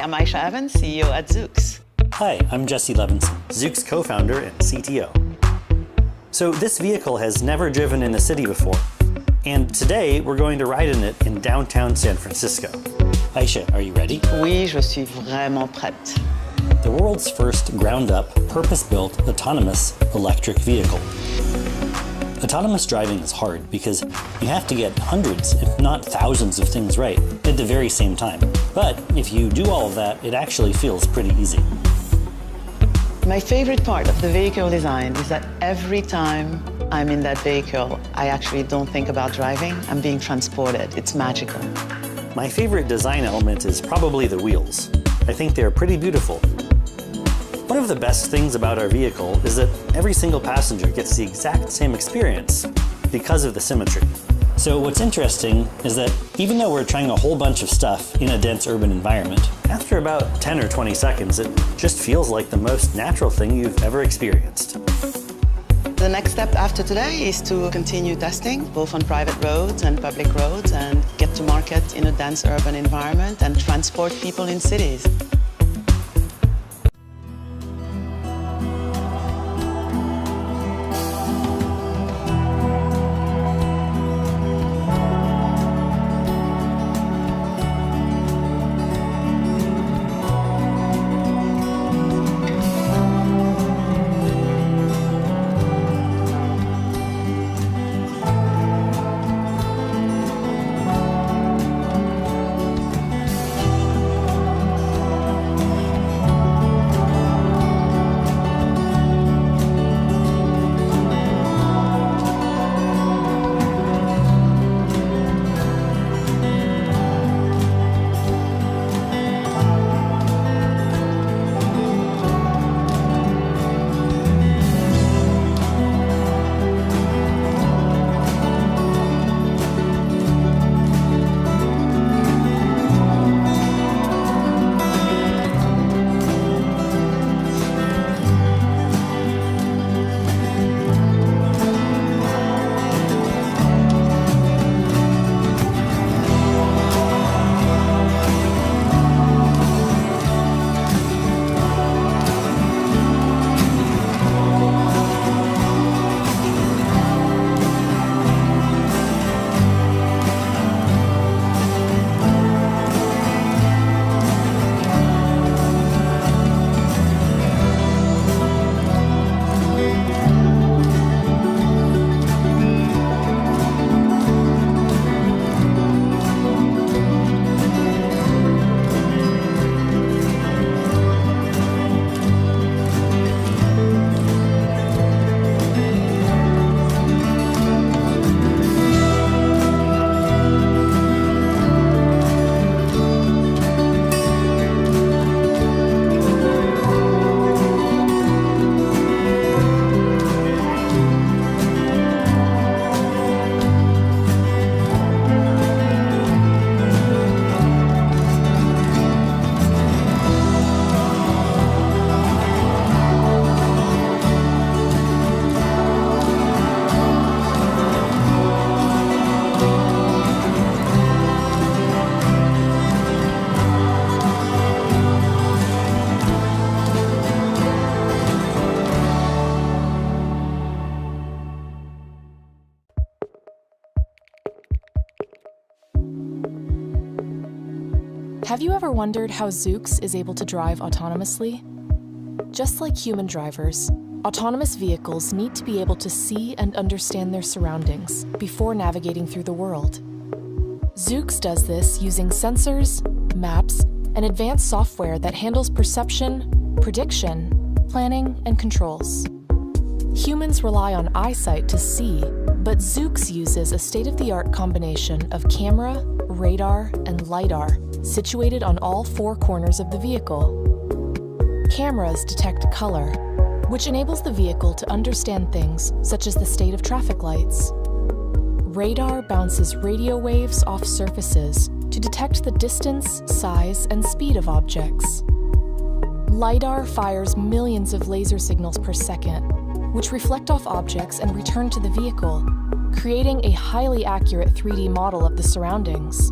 I'm Aisha Evans, CEO at Zoox. Hi, I'm Jesse Levinson, Zoox co-founder and CTO. So this vehicle has never driven in the city before, and today we're going to ride in it in downtown San Francisco. Aisha, are you ready? Oui, je suis vraiment prête. The world's first ground-up, purpose-built, autonomous electric vehicle. Autonomous driving is hard because you have to get hundreds, if not thousands of things right at the very same time. But if you do all of that, it actually feels pretty easy. My favorite part of the vehicle design is that every time I'm in that vehicle, I actually don't think about driving. I'm being transported. It's magical. My favorite design element is probably the wheels. I think they're pretty beautiful. One of the best things about our vehicle is that every single passenger gets the exact same experience because of the symmetry. So what's interesting is that even though we're trying a whole bunch of stuff in a dense urban environment, after about 10 or 20 seconds, it just feels like the most natural thing you've ever experienced. The next step after today is to continue testing, both on private roads and public roads, and get to market in a dense urban environment and transport people in cities. Have you ever wondered how Zoox is able to drive autonomously? Just like human drivers, autonomous vehicles need to be able to see and understand their surroundings before navigating through the world. Zoox does this using sensors, maps, and advanced software that handles perception, prediction, planning, and controls. Humans rely on eyesight to see, but Zoox uses a state-of-the-art combination of camera, radar, and LiDAR situated on all four corners of the vehicle. Cameras detect color, which enables the vehicle to understand things such as the state of traffic lights. Radar bounces radio waves off surfaces to detect the distance, size, and speed of objects. LiDAR fires millions of laser signals per second, which reflect off objects and return to the vehicle, creating a highly accurate 3D model of the surroundings.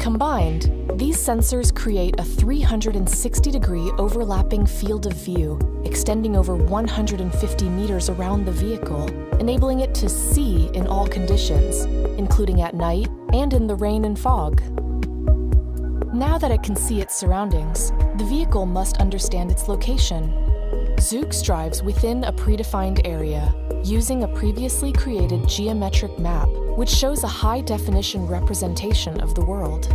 Combined, these sensors create a 360-degree overlapping field of view, extending over 150 meters around the vehicle, enabling it to see in all conditions, including at night and in the rain and fog. Now that it can see its surroundings, the vehicle must understand its location. Zoox drives within a predefined area, using a previously created geometric map, which shows a high-definition representation of the world.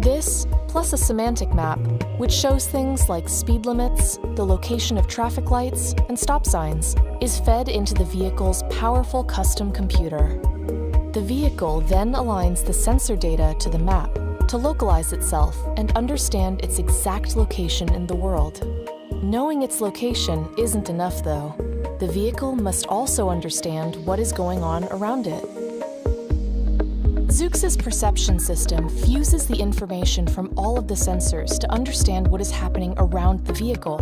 This, plus a semantic map, which shows things like speed limits, the location of traffic lights, and stop signs, is fed into the vehicle's powerful custom computer. The vehicle then aligns the sensor data to the map to localize itself and understand its exact location in the world. Knowing its location isn't enough, though. The vehicle must also understand what is going on around it. Zoox's perception system fuses the information from all of the sensors to understand what is happening around the vehicle.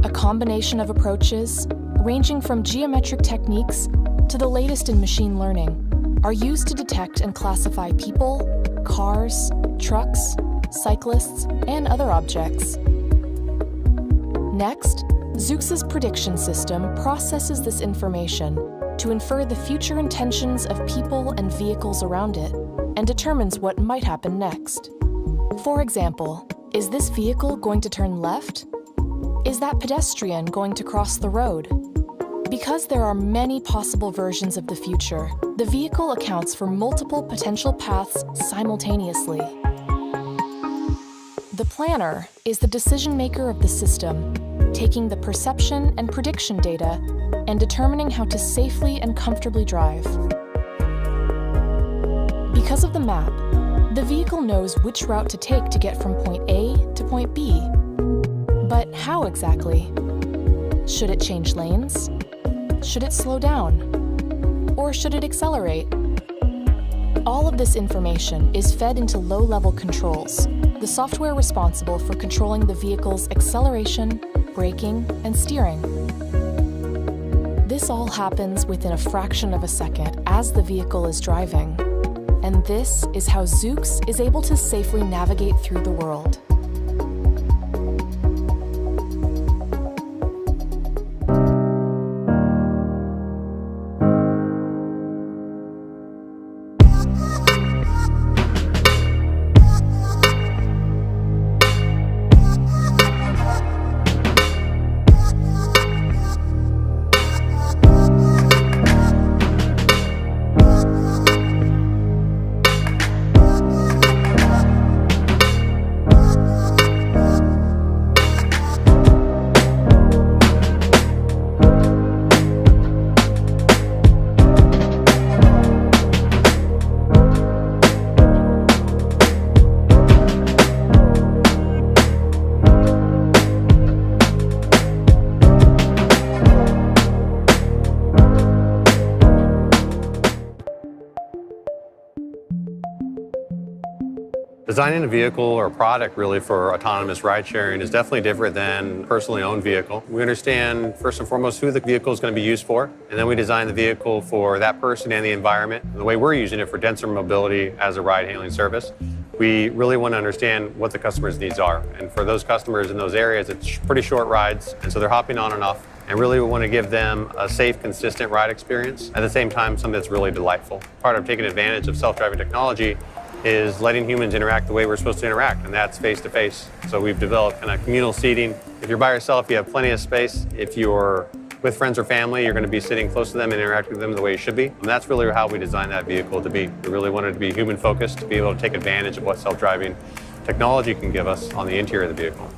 A combination of approaches, ranging from geometric techniques to the latest in machine learning, are used to detect and classify people, cars, trucks, cyclists, and other objects. Next, Zoox's prediction system processes this information to infer the future intentions of people and vehicles around it and determines what might happen next. For example, is this vehicle going to turn left? Is that pedestrian going to cross the road? Because there are many possible versions of the future, the vehicle accounts for multiple potential paths simultaneously. The planner is the decision maker of the system, taking the perception and prediction data and determining how to safely and comfortably drive. Because of the map, the vehicle knows which route to take to get from point A to point B. But how exactly? Should it change lanes? Should it slow down? Or should it accelerate? All of this information is fed into low-level controls, the software responsible for controlling the vehicle's acceleration, braking, and steering. This all happens within a fraction of a second as the vehicle is driving. And this is how Zoox is able to safely navigate through the world. Designing a vehicle or product really for autonomous ride sharing is definitely different than a personally owned vehicle. We understand first and foremost who the vehicle is going to be used for, and then we design the vehicle for that person and the environment. And the way we're using it for denser mobility as a ride-hailing service, we really want to understand what the customer's needs are. And for those customers in those areas, it's pretty short rides, and so they're hopping on and off. And really we want to give them a safe, consistent ride experience. At the same time, something that's really delightful. Part of taking advantage of self-driving technology is letting humans interact the way we're supposed to interact, and that's face-to-face. So we've developed kind of communal seating. If you're by yourself, you have plenty of space. If you're with friends or family, you're going to be sitting close to them and interacting with them the way you should be. And that's really how we designed that vehicle to be. We really wanted to be human-focused, to be able to take advantage of what self-driving technology can give us on the interior of the vehicle.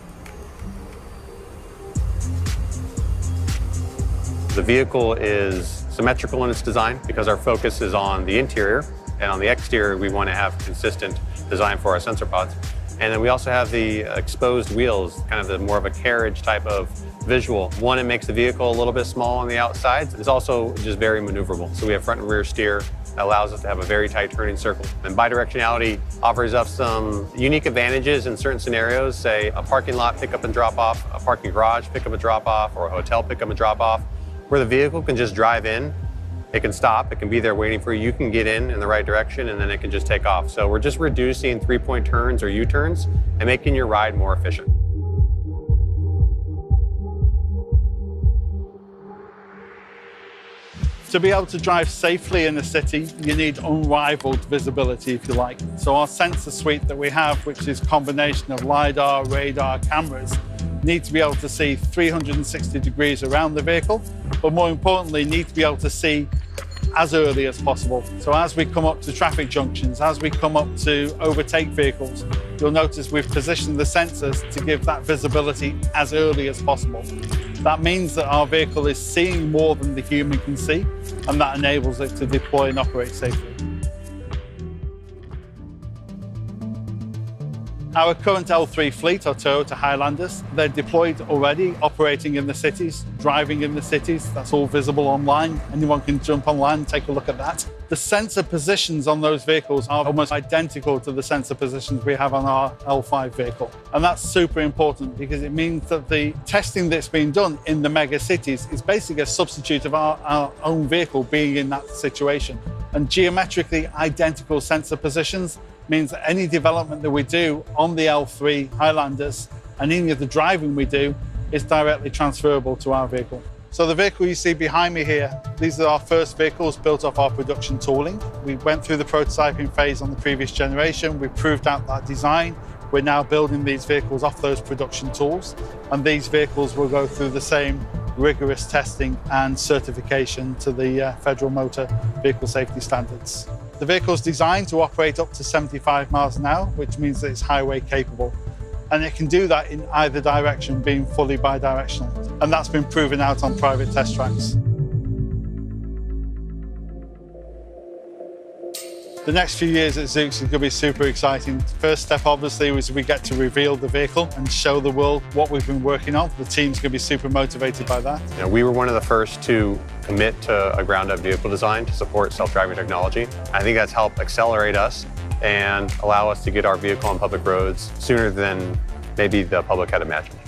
The vehicle is symmetrical in its design because our focus is on the interior, and on the exterior we want to have consistent design for our sensor pods. And then we also have the exposed wheels, kind of the more of a carriage type of visual. One, it makes the vehicle a little bit small on the outsides. It's also just very maneuverable. So we have front and rear steer that allows us to have a very tight turning circle. And bidirectionality offers us some unique advantages in certain scenarios, say a parking lot pickup and drop off, a parking garage pickup and drop off, or a hotel pickup and drop off, where the vehicle can just drive in It can stop, it can be there waiting for you, you can get in the right direction, and then it can just take off. So we're just reducing three-point turns or U-turns and making your ride more efficient. To be able to drive safely in the city, you need unrivaled visibility, if you like. So our sensor suite that we have, which is a combination of LiDAR, radar, cameras, need to be able to see 360 degrees around the vehicle, but more importantly, need to be able to see as early as possible. So as we come up to traffic junctions, as we come up to overtake vehicles, you'll notice we've positioned the sensors to give that visibility as early as possible. That means that our vehicle is seeing more than the human can see, and that enables it to deploy and operate safely. Our current L3 fleet are Toyota Highlanders. They're deployed already, operating in the cities, driving in the cities. That's all visible online. Anyone can jump online and take a look at that. The sensor positions on those vehicles are almost identical to the sensor positions we have on our L5 vehicle. And that's super important because it means that the testing that's been done in the mega cities is basically a substitute of our own vehicle being in that situation. And geometrically identical sensor positions means that any development that we do on the L3 Highlanders and any of the driving we do is directly transferable to our vehicle. So the vehicle you see behind me here, these are our first vehicles built off our production tooling. We went through the prototyping phase on the previous generation. We proved out that design. We're now building these vehicles off those production tools, and these vehicles will go through the same rigorous testing and certification to the Federal Motor Vehicle Safety Standards. The vehicle is designed to operate up to 75 miles an hour, which means that it's highway capable. And it can do that in either direction, being fully bidirectional. And that's been proven out on private test tracks. The next few years at Zoox is going to be super exciting. First step, obviously, was we get to reveal the vehicle and show the world what we've been working on. The team's going to be super motivated by that. You know, we were one of the first to commit to a ground-up vehicle design to support self-driving technology. I think that's helped accelerate us and allow us to get our vehicle on public roads sooner than maybe the public had imagined.